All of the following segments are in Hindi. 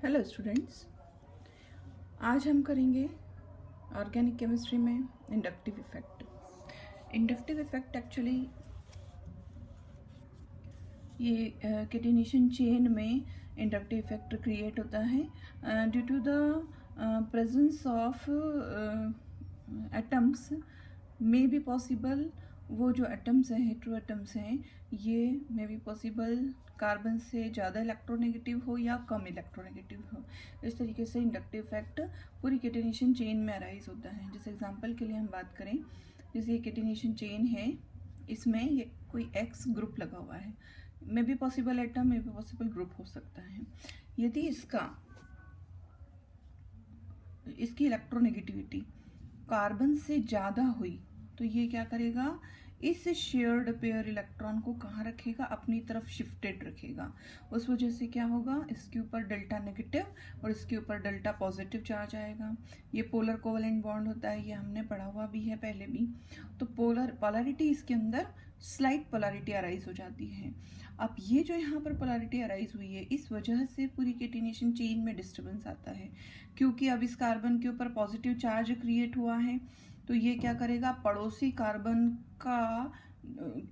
हेलो स्टूडेंट्स, आज हम करेंगे ऑर्गेनिक केमिस्ट्री में inductive effect. Inductive effect actually ये कैटिनेशन चेन में इंडक्टिव इफेक्ट क्रिएट होता है due to the presence of atoms. May be possible वो जो एटम्स हैं, हेटेरो एटम्स हैं, ये मे बी पॉसिबल कार्बन से ज़्यादा इलेक्ट्रोनेगेटिव हो या कम इलेक्ट्रोनेगेटिव हो। इस तरीके से इंडक्टिव इफेक्ट पूरी कैटिनेशन चेन में अराइज होता है। जैसे एग्जांपल के लिए हम बात करें, जैसे ये कैटिनेशन चेन है, इसमें ये कोई एक्स ग्रुप लगा हुआ है, मे be possible atom, may be possible group हो सकता है। यदि इसकी इलेक्ट्रोनेगेटिविटी कार्बन से ज़्यादा हुई तो ये क्या करेगा, इस शेयर्ड पेयर इलेक्ट्रॉन को कहाँ रखेगा, अपनी तरफ शिफ्टेड रखेगा। उस वजह से क्या होगा, इसके ऊपर डेल्टा नेगेटिव और इसके ऊपर डेल्टा पॉजिटिव चार्ज आएगा। ये पोलर कोवेलेंट बॉन्ड होता है, ये हमने पढ़ा हुआ भी है पहले भी। तो पोलरिटी इसके अंदर स्लाइट पोलरिटी अराइज हो जाती है। अब ये जो यहाँ पर पोलरिटी अराइज हुई है, इस वजह से पूरी कैटिनेशन चेन में डिस्टर्बेंस आता है, क्योंकि अब इस कार्बन के ऊपर पॉजिटिव चार्ज क्रिएट हुआ है। तो ये क्या करेगा, पड़ोसी कार्बन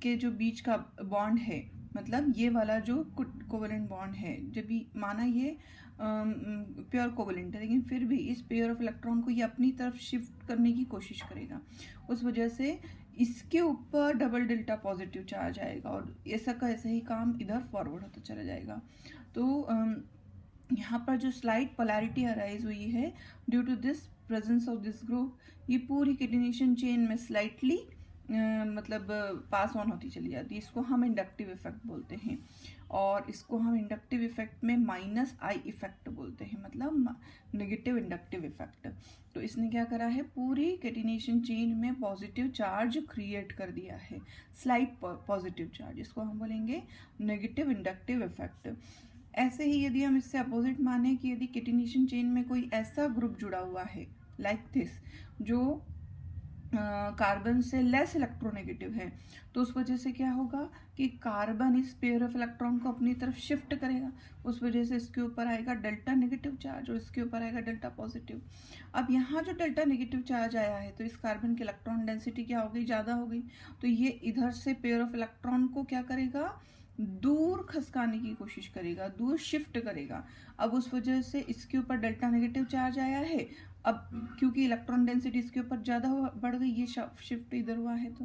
के जो बीच का बॉन्ड है, मतलब ये वाला जो कोवेलेंट बॉन्ड है, जब भी माना ये प्योर कोवेलेंट है, लेकिन फिर भी इस पेयर ऑफ इलेक्ट्रॉन को ये अपनी तरफ शिफ्ट करने की कोशिश करेगा। उस वजह से इसके ऊपर डबल डेल्टा पॉजिटिव चार्ज आएगा और ऐसा का ऐसा ही काम इधर फॉरवर्ड होता चला जाएगा। तो यहाँ पर जो स्लाइट पोलैरिटी अराइज हुई है due to this presence of this group, ये पूरी कैटिनेशन चेन में स्लाइटली मतलब पास ऑन होती चली जाती है। इसको हम इंडक्टिव इफेक्ट बोलते हैं, और इसको हम इंडक्टिव इफेक्ट में माइनस आई इफेक्ट बोलते हैं, मतलब नेगेटिव इंडक्टिव इफेक्ट। तो इसने क्या करा है, पूरी कैटिनेशन चेन में पॉजिटिव चार्ज क्रिएट कर दिया है, स्लाइट पॉजिटिव चार्ज, इसको हम बोलेंगे नेगेटिव इंडक्टिव इफेक्ट। ऐसे ही यदि हम इससे अपोजिट माने कि यदि कैटिनेशन चेन में कोई ऐसा ग्रुप जुड़ा हुआ है लाइक दिस, जो कार्बन से लेस इलेक्ट्रोनेगेटिव है, तो उस वजह से क्या होगा कि कार्बन इस पेयर ऑफ इलेक्ट्रॉन को अपनी तरफ शिफ्ट करेगा। उस वजह से इसके ऊपर आएगा डेल्टा नेगेटिव चार्ज और इसके ऊपर आएगा डेल्टा पॉजिटिव। अब यहाँ जो डेल्टा नेगेटिव चार्ज आया है, तो इस कार्बन की इलेक्ट्रॉन डेंसिटी क्या हो गई, ज़्यादा हो गई। तो ये इधर से पेयर ऑफ इलेक्ट्रॉन को क्या करेगा, दूर खसकाने की कोशिश करेगा, दूर शिफ्ट करेगा। अब उस वजह से इसके ऊपर डेल्टा नेगेटिव चार्ज आया है। अब क्योंकि इलेक्ट्रॉन डेंसिटी इसके ऊपर ज़्यादा बढ़ गई, ये शिफ्ट इधर हुआ है, तो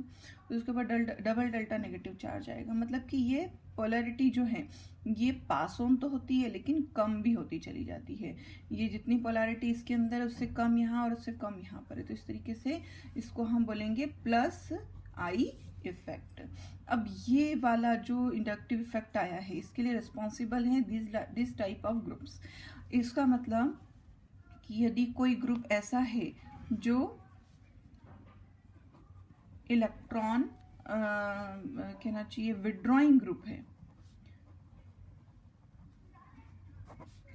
उसके ऊपर डबल डेल्टा नेगेटिव चार्ज आएगा। मतलब कि ये पोलैरिटी जो है ये पास ऑन तो होती है लेकिन कम भी होती चली जाती है। ये जितनी पोलैरिटी इसके अंदर है उससे कम यहाँ और उससे कम यहाँ पर है। तो इस तरीके से इसको हम बोलेंगे प्लस आई इफेक्ट। अब ये वाला जो इंडक्टिव इफेक्ट आया है, इसके लिए रिस्पॉन्सिबल है दिस टाइप ऑफ ग्रुप्स। इसका मतलब कि यदि कोई ग्रुप ऐसा है जो इलेक्ट्रॉन कहना चाहिए विड्रॉइंग ग्रुप है,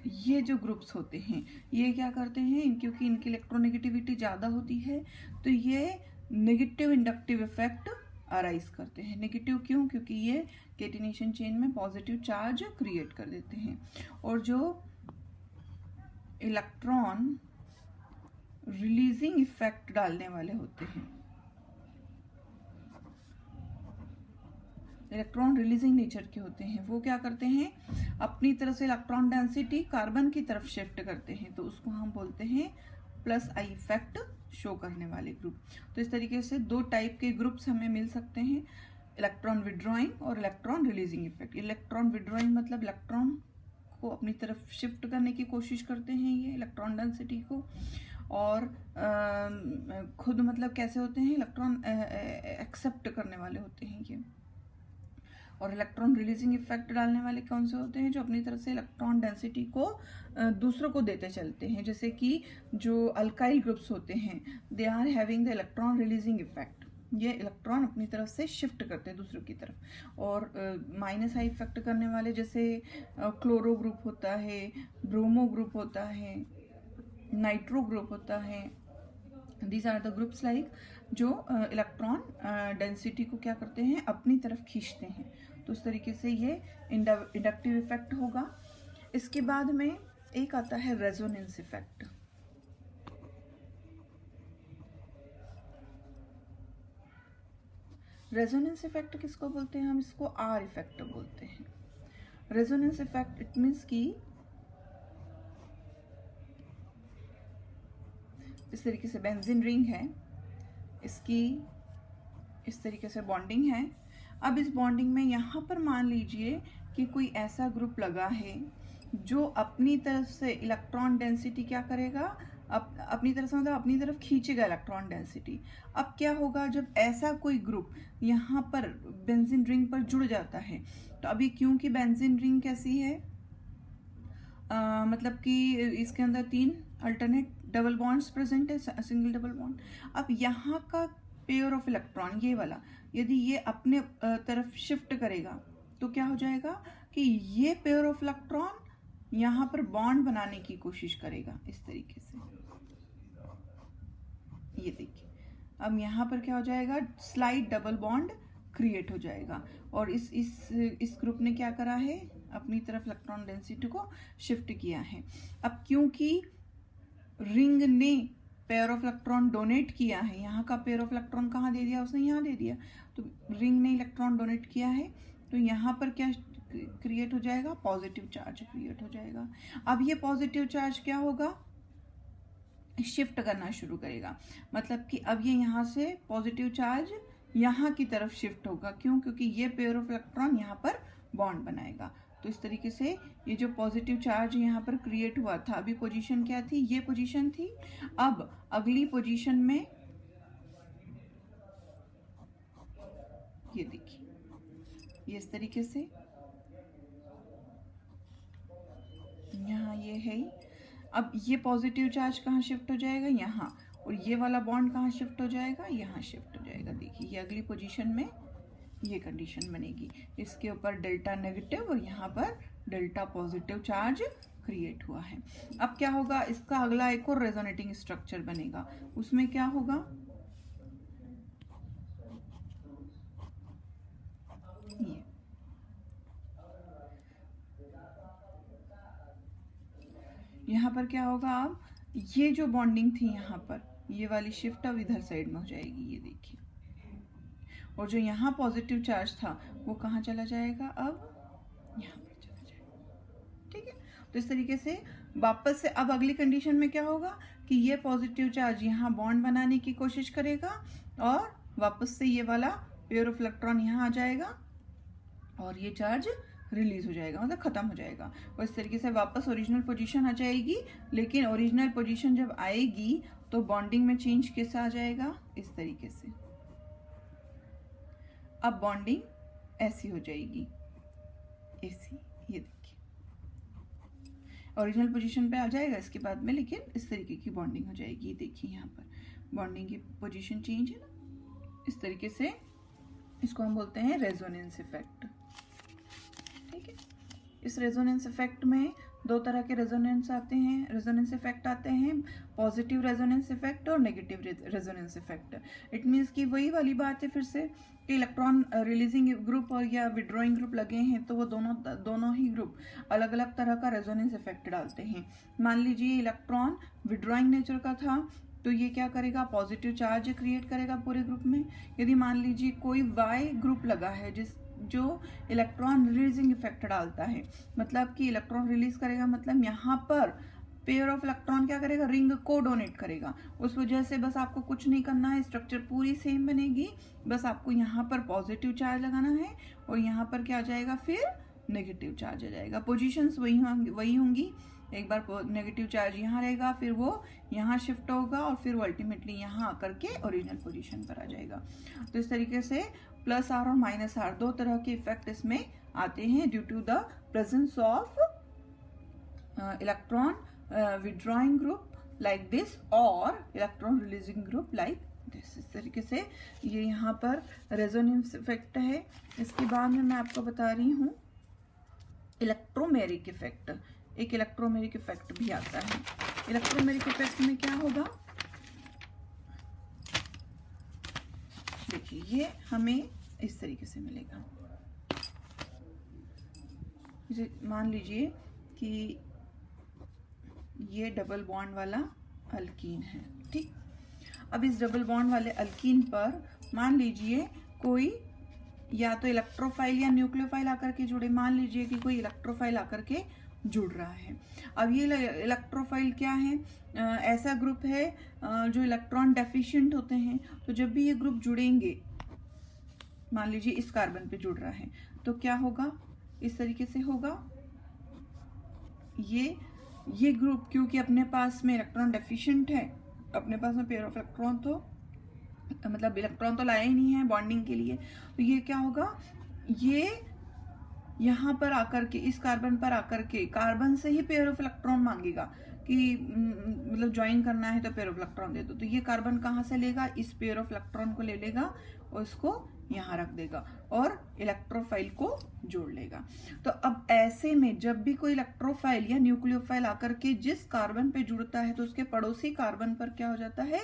ये जो ग्रुप्स होते हैं ये क्या करते हैं, क्योंकि इनकी इलेक्ट्रोनेगेटिविटी ज़्यादा होती है, तो ये नेगेटिव इंडक्टिव इफेक्ट अराइज करते हैं। नेगेटिव क्यों, क्योंकि ये कैटिनेशन चेन में पॉजिटिव चार्ज क्रिएट कर देते हैं। और जो इलेक्ट्रॉन रिलीजिंग इफेक्ट डालने वाले होते हैं, इलेक्ट्रॉन रिलीजिंग नेचर के होते हैं, वो क्या करते हैं, अपनी तरफ से इलेक्ट्रॉन डेंसिटी कार्बन की तरफ शिफ्ट करते हैं। तो उसको हम बोलते हैं प्लस आई इफेक्ट शो करने वाले ग्रुप। तो इस तरीके से दो टाइप के ग्रुप्स हमें मिल सकते हैं, इलेक्ट्रॉन विड्रॉइंग और electron releasing effect. Electron withdrawing मतलब इलेक्ट्रॉन को अपनी तरफ शिफ्ट करने की कोशिश करते हैं ये इलेक्ट्रॉन डेंसिटी को, और खुद मतलब कैसे होते हैं, इलेक्ट्रॉन एक्सेप्ट करने वाले होते हैं ये। और इलेक्ट्रॉन रिलीजिंग इफेक्ट डालने वाले कौन से होते हैं, जो अपनी तरफ से इलेक्ट्रॉन डेंसिटी को दूसरों को देते चलते हैं। जैसे कि जो अल्काइल ग्रुप्स होते हैं, they are having the electron releasing effect, ये इलेक्ट्रॉन अपनी तरफ से शिफ्ट करते हैं दूसरों की तरफ। और माइनस आई इफेक्ट करने वाले जैसे क्लोरो ग्रुप होता है, ब्रोमो ग्रुप होता है, नाइट्रो ग्रुप होता है। These are the groups like जो इलेक्ट्रॉन डेंसिटी को क्या करते हैं, अपनी तरफ खींचते हैं। तो उस तरीके से ये इंडक्टिव इफेक्ट होगा। इसके बाद में एक आता है रेजोनेंस इफेक्ट। रेजोनेंस इफेक्ट किसको बोलते हैं? हम इसको आर इफेक्ट बोलते हैं। रेजोनेंस इफेक्ट इट मीन्स कि इस तरीके से बेंजीन रिंग है, इसकी इस तरीके से बॉन्डिंग है। अब इस बॉन्डिंग में यहाँ पर मान लीजिए कि कोई ऐसा ग्रुप लगा है जो अपनी तरफ से इलेक्ट्रॉन डेंसिटी क्या करेगा, अपनी तरफ से मतलब अपनी तरफ खींचेगा इलेक्ट्रॉन डेंसिटी। अब क्या होगा जब ऐसा कोई ग्रुप यहाँ पर बेंजीन रिंग पर जुड़ जाता है, तो अभी क्योंकि बेंजीन रिंग कैसी है, मतलब कि इसके अंदर 3 अल्टरनेट डबल बॉन्ड्स प्रेजेंट है, सिंगल डबल बॉन्ड। अब यहाँ का पेयर ऑफ इलेक्ट्रॉन ये वाला यदि ये अपने तरफ शिफ्ट करेगा तो क्या हो जाएगा कि ये पेयर ऑफ इलेक्ट्रॉन यहाँ पर बॉन्ड बनाने की कोशिश करेगा इस तरीके से। ये देखिए अब यहाँ पर क्या हो जाएगा, स्लाइड डबल बॉन्ड क्रिएट हो जाएगा। और इस ग्रुप ने क्या करा है, अपनी तरफ इलेक्ट्रॉन डेंसिटी को शिफ्ट किया है। अब क्योंकि रिंग ने पेयर ऑफ इलेक्ट्रॉन डोनेट किया है, यहाँ का पेयर ऑफ इलेक्ट्रॉन कहाँ दे दिया, उसने यहाँ दे दिया, तो रिंग ने इलेक्ट्रॉन डोनेट किया है, तो यहाँ पर क्या क्रिएट हो जाएगा, पॉजिटिव चार्ज क्रिएट हो जाएगा। अब ये पॉजिटिव चार्ज क्या होगा, शिफ्ट करना शुरू करेगा। मतलब कि अब ये यहाँ से पॉजिटिव चार्ज यहाँ की तरफ शिफ्ट होगा। क्यों? क्योंकि ये पेयर ऑफ इलेक्ट्रॉन यहाँ पर बॉन्ड बनाएगा। तो इस तरीके से ये जो पॉजिटिव चार्ज यहाँ पर क्रिएट हुआ था, अभी पोजीशन क्या थी, ये पोजीशन थी। अब अगली पोजीशन में ये देखिए, ये इस तरीके से यहाँ ये है ही। अब ये पॉजिटिव चार्ज कहाँ शिफ्ट हो जाएगा, यहाँ, और ये वाला बॉन्ड कहाँ शिफ्ट हो जाएगा, यहाँ शिफ्ट हो जाएगा। देखिए ये अगली पोजीशन में ये कंडीशन बनेगी, इसके ऊपर डेल्टा नेगेटिव और यहाँ पर डेल्टा पॉजिटिव चार्ज क्रिएट हुआ है। अब क्या होगा, इसका अगला एक और रेजोनेटिंग स्ट्रक्चर बनेगा, उसमें क्या होगा, ये यहाँ पर क्या होगा, अब ये जो बॉन्डिंग थी यहाँ पर, ये वाली शिफ्ट अब इधर साइड में हो जाएगी, ये देखिए। और जो यहाँ पॉजिटिव चार्ज था वो कहाँ चला जाएगा, अब यहाँ पर चला जाएगा। ठीक है, तो इस तरीके से वापस से अब अगली कंडीशन में क्या होगा कि ये पॉजिटिव चार्ज यहाँ बॉन्ड बनाने की कोशिश करेगा और वापस से ये वाला पेयर ऑफ इलेक्ट्रॉन यहाँ आ जाएगा और ये चार्ज रिलीज हो जाएगा, मतलब खत्म हो जाएगा। और इस तरीके से वापस ओरिजिनल पोजीशन आ जाएगी। लेकिन ओरिजिनल पोजीशन जब आएगी तो बॉन्डिंग में चेंज कैसा आ जाएगा, इस तरीके से। अब बॉन्डिंग ऐसी हो जाएगी, ऐसी, ये देखिए ओरिजिनल पोजीशन पे आ जाएगा इसके बाद में, लेकिन इस तरीके की बॉन्डिंग हो जाएगी। ये देखिए यहाँ पर बॉन्डिंग की पोजीशन चेंज है ना, इस तरीके से। इसको हम बोलते हैं रेजोनेंस इफेक्ट। ठीक है, इस रेजोनेंस इफेक्ट में दो तरह के रेजोनेंस आते हैं, रेजोनेंस इफेक्ट आते हैं, पॉजिटिव रेजोनेंस इफेक्ट और negative resonance effect. It means कि वही वाली बात है फिर से कि इलेक्ट्रॉन रिलीजिंग ग्रुप और या विड्रॉइंग ग्रुप लगे हैं तो वो दोनों ही ग्रुप अलग अलग तरह का रेजोनेंस इफेक्ट डालते हैं। मान लीजिए इलेक्ट्रॉन विड्रॉइंग नेचर का था तो ये क्या करेगा, पॉजिटिव चार्ज क्रिएट करेगा पूरे ग्रुप में। यदि मान लीजिए कोई वाई ग्रुप लगा है जो इलेक्ट्रॉन रिलीजिंग इफेक्ट डालता है, मतलब कि इलेक्ट्रॉन रिलीज करेगा, मतलब यहाँ पर पेयर ऑफ इलेक्ट्रॉन क्या करेगा, रिंग को डोनेट करेगा। उस वजह से बस आपको कुछ नहीं करना है, स्ट्रक्चर पूरी सेम बनेगी, बस आपको यहाँ पर पॉजिटिव चार्ज लगाना है और यहाँ पर क्या आ जाएगा, फिर नेगेटिव चार्ज आ जाएगा। पोजीशंस वही होंगी। एक बार नेगेटिव चार्ज यहाँ रहेगा, फिर वो यहाँ शिफ्ट होगा और फिर वो अल्टीमेटली यहाँ आकर के ओरिजिनल पोजीशन पर आ जाएगा। तो इस तरीके से प्लस आर और माइनस आर दो तरह के इफेक्ट इसमें आते हैं due to the presence of electron withdrawing group like this और electron releasing group like this. इस तरीके से ये यहाँ पर रेजोनेंस इफेक्ट है। इसके बाद में मैं आपको बता रही हूँ इलेक्ट्रोमेरिक इफेक्ट। एक इलेक्ट्रोमेरिक इफेक्ट भी आता है। इलेक्ट्रोमेरिक इफेक्ट में क्या होगा, देखिए ये हमें इस तरीके से मिलेगा। मान लीजिए कि ये डबल बॉन्ड वाला अल्कीन है, ठीक। अब इस डबल बॉन्ड वाले अल्कीन पर मान लीजिए कोई या तो इलेक्ट्रोफाइल या न्यूक्लियोफाइल आकर के जुड़े। मान लीजिए कि कोई इलेक्ट्रोफाइल आकर के जुड़ रहा है। अब ये इलेक्ट्रोफाइल क्या है? ऐसा ग्रुप है जो इलेक्ट्रॉन डेफिशिएंट होते हैं। तो जब भी ये ग्रुप जुड़ेंगे, मान लीजिए इस कार्बन पे जुड़ रहा है, तो क्या होगा? इस तरीके से होगा। ये ग्रुप क्योंकि अपने पास में इलेक्ट्रॉन डेफिशिएंट है, अपने पास में पेयर ऑफ इलेक्ट्रॉन तो मतलब इलेक्ट्रॉन तो लाया ही नहीं है बॉन्डिंग के लिए, तो ये क्या होगा? ये यहाँ पर आकर के, इस कार्बन पर आकर के कार्बन से ही पेयर ऑफ इलेक्ट्रॉन मांगेगा कि मतलब ज्वाइन करना है तो पेयर ऑफ इलेक्ट्रॉन दे दो। तो ये कार्बन कहाँ से लेगा? इस पेयर ऑफ इलेक्ट्रॉन को ले लेगा और इसको यहाँ रख देगा और इलेक्ट्रोफाइल को जोड़ लेगा। तो अब ऐसे में जब भी कोई इलेक्ट्रोफाइल या न्यूक्लियोफाइल आकर के जिस कार्बन पे जुड़ता है, तो उसके पड़ोसी कार्बन पर क्या हो जाता है?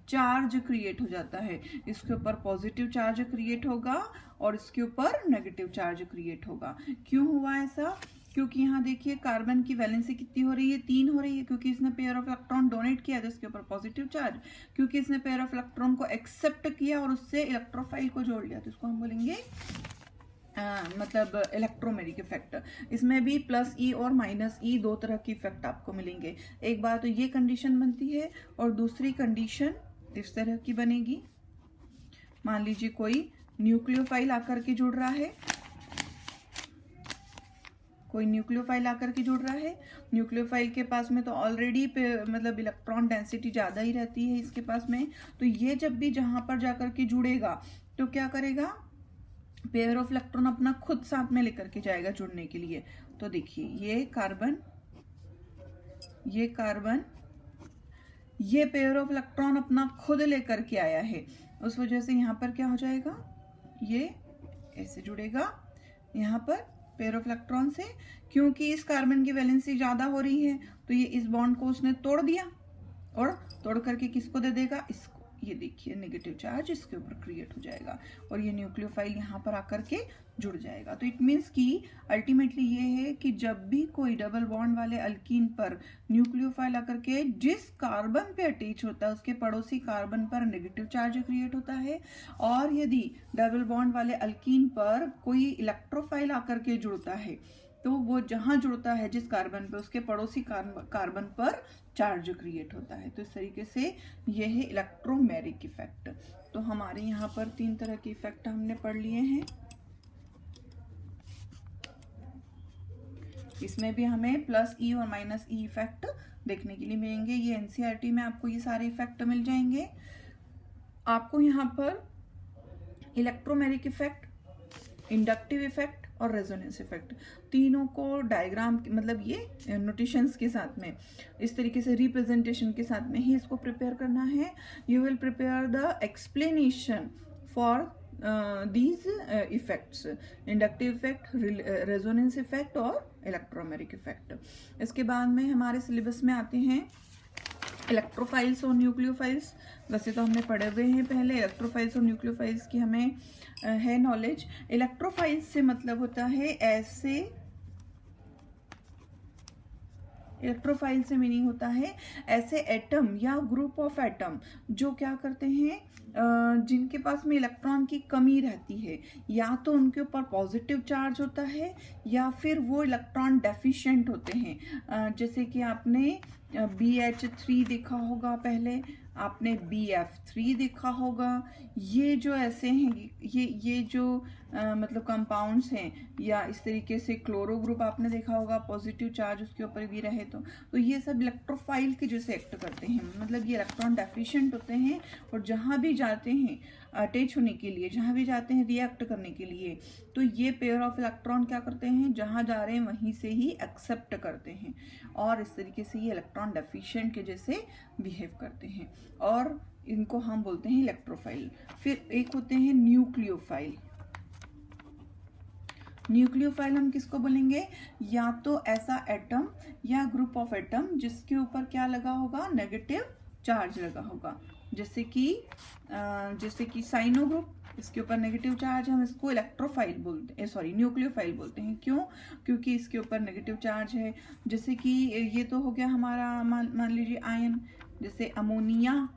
चार्ज क्रिएट हो जाता है। इसके ऊपर पॉजिटिव चार्ज क्रिएट होगा और इसके ऊपर नेगेटिव चार्ज क्रिएट होगा। क्यों हुआ ऐसा? क्योंकि यहाँ देखिए कार्बन की वैलेंसी कितनी हो रही है? 3 हो रही है, क्योंकि इसने पेयर ऑफ इलेक्ट्रॉन डोनेट किया जिसके ऊपर पॉजिटिव चार्ज, क्योंकि इसने पेयर ऑफ इलेक्ट्रॉन को एक्सेप्ट किया और उससे इलेक्ट्रोफाइल को जोड़ लिया, तो इसको हम बोलेंगे मतलब इलेक्ट्रोमेरिक इफेक्ट। इसमें भी प्लस ई और माइनस ई दो तरह की इफेक्ट आपको मिलेंगे। एक बार तो ये कंडीशन बनती है और दूसरी कंडीशन इस तरह की बनेगी। मान लीजिए कोई न्यूक्लियोफाइल आकर के जुड़ रहा है, कोई न्यूक्लियोफाइल आकर के जुड़ रहा है। न्यूक्लियोफाइल के पास में तो ऑलरेडी मतलब इलेक्ट्रॉन डेंसिटी ज़्यादा ही रहती है इसके पास में। तो ये जब भी जहाँ पर जाकर के जुड़ेगा तो क्या करेगा? पेयर ऑफ इलेक्ट्रॉन अपना खुद साथ में लेकर के जाएगा जुड़ने के लिए। तो देखिए ये कार्बन ये पेयर ऑफ इलेक्ट्रॉन अपना खुद लेकर के आया है, उस वजह से यहाँ पर क्या हो जाएगा? ये ऐसे जुड़ेगा यहाँ पर पेयर ऑफ इलेक्ट्रॉन से। क्योंकि इस कार्बन की वैलेंसी ज्यादा हो रही है तो ये इस बॉन्ड को उसने तोड़ दिया और तोड़ करके किसको दे देगा? इसको। ये देखिए नेगेटिव चार्ज इसके ऊपर क्रिएट हो जाएगा और ये न्यूक्लियोफाइल यहाँ पर आकर के जुड़ जाएगा। तो इट मीन्स कि अल्टीमेटली ये है कि जब भी कोई डबल बॉन्ड वाले अल्कीन पर न्यूक्लियोफाइल आकर के जिस कार्बन पे अटैच होता है उसके पड़ोसी कार्बन पर नेगेटिव चार्ज क्रिएट होता है, और यदि डबल बॉन्ड वाले अल्कीन पर कोई इलेक्ट्रोफाइल आकर के जुड़ता है तो वो जहां जुड़ता है जिस कार्बन पे उसके पड़ोसी कार्बन पर चार्ज क्रिएट होता है। तो इस तरीके से यह है इलेक्ट्रोमेरिक इफेक्ट। तो हमारे यहाँ पर 3 तरह के इफेक्ट हमने पढ़ लिए हैं। इसमें भी हमें प्लस ई और माइनस ई इफेक्ट देखने के लिए मिलेंगे। ये एनसीईआरटी में आपको ये सारे इफेक्ट मिल जाएंगे। आपको यहाँ पर इलेक्ट्रोमेरिक इफेक्ट, इंडक्टिव इफेक्ट और रेजोनेंस इफेक्ट तीनों को डायग्राम मतलब ये नोटेशंस के साथ में इस तरीके से रिप्रेजेंटेशन के साथ में ही इसको प्रिपेयर करना है। You will prepare the explanation for these effects, inductive effect, resonance effect और इलेक्ट्रोमेरिक इफेक्ट। इसके बाद में हमारे सिलेबस में आते हैं इलेक्ट्रोफाइल्स और न्यूक्लियोफाइल्स। वैसे तो हमने पढ़े हुए हैं पहले इलेक्ट्रोफाइल्स और न्यूक्लियोफाइल्स की हमें है नॉलेज। इलेक्ट्रोफाइल्स से मतलब होता है ऐसे, इलेक्ट्रोफाइल से मीनिंग होता है ऐसे एटम या ग्रुप ऑफ एटम जो क्या करते हैं, जिनके पास में इलेक्ट्रॉन की कमी रहती है, या तो उनके ऊपर पॉजिटिव चार्ज होता है या फिर वो इलेक्ट्रॉन डेफिशिएंट होते हैं। जैसे कि आपने BH3 देखा होगा, पहले आपने BF3 देखा होगा। ये जो ऐसे हैं, ये जो मतलब कंपाउंड्स हैं, या इस तरीके से क्लोरो ग्रुप आपने देखा होगा, पॉजिटिव चार्ज उसके ऊपर भी रहे तो ये सब इलेक्ट्रोफाइल के जैसे एक्ट करते हैं। मतलब ये इलेक्ट्रॉन डेफिशिएंट होते हैं और जहाँ भी जाते हैं अटैच होने के लिए, जहाँ भी जाते हैं रिएक्ट करने के लिए, तो ये पेयर ऑफ इलेक्ट्रॉन क्या करते हैं, जहाँ जा रहे हैं वहीं से ही एक्सेप्ट करते हैं और इस तरीके से ये इलेक्ट्रॉन डेफिशिएंट के जैसे बिहेव करते हैं और इनको हम बोलते हैं इलेक्ट्रोफाइल। फिर एक होते हैं न्यूक्लियोफाइल। न्यूक्लियोफाइल हम किसको बोलेंगे, या तो ऐसा एटम या ग्रुप ऑफ एटम जिसके ऊपर क्या लगा होगा, नेगेटिव चार्ज लगा होगा। जैसे कि साइनो ग्रुप, इसके ऊपर नेगेटिव चार्ज, हम इसको इलेक्ट्रोफाइल बोलते हैं, सॉरी न्यूक्लियोफाइल बोलते हैं। क्यों? क्योंकि इसके ऊपर नेगेटिव चार्ज है। जैसे कि ये तो हो गया हमारा, मान लीजिए आयन, जैसे अमोनिया,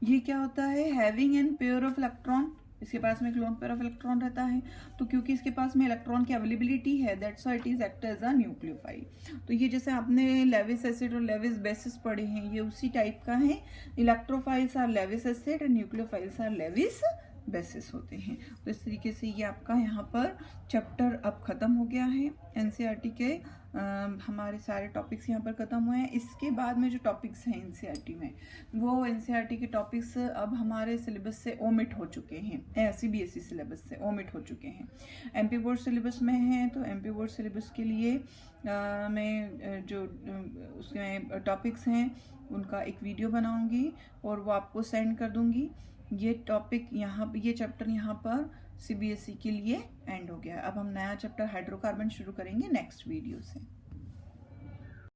ये क्या होता है, having an pair of electron, इसके पास में एक लोन पेयर ऑफ इलेक्ट्रॉन रहता है। तो क्योंकि इसके पास में इलेक्ट्रॉन की अवेलेबिलिटी है, that's why it is act as a nucleophile. तो ये जैसे आपने लेविस एसिड और लेविस बेसिस पढ़े हैं, ये उसी टाइप का है। Electrophiles are Lewis acid and nucleophiles are Lewis bases होते हैं। तो इस तरीके से ये आपका यहाँ पर चैप्टर अब खत्म हो गया है। एनसीईआरटी के हमारे सारे टॉपिक्स यहाँ पर खत्म हुए हैं। इसके बाद में जो टॉपिक्स हैं एनसीईआरटी में, वो एनसीईआरटी के टॉपिक्स अब हमारे सिलेबस से ओमिट हो चुके हैं, सीबीएसई सिलेबस से ओमिट हो चुके हैं, एमपी बोर्ड सिलेबस में हैं। तो एमपी बोर्ड सिलेबस के लिए मैं जो उसमें टॉपिक्स हैं उनका एक वीडियो बनाऊंगी और वो आपको सेंड कर दूंगी। ये टॉपिक यहाँ, ये चैप्टर यहाँ पर सीबीएसई के लिए एंड हो गया। अब हम नया चैप्टर हाइड्रोकार्बन शुरू करेंगे नेक्स्ट वीडियो से।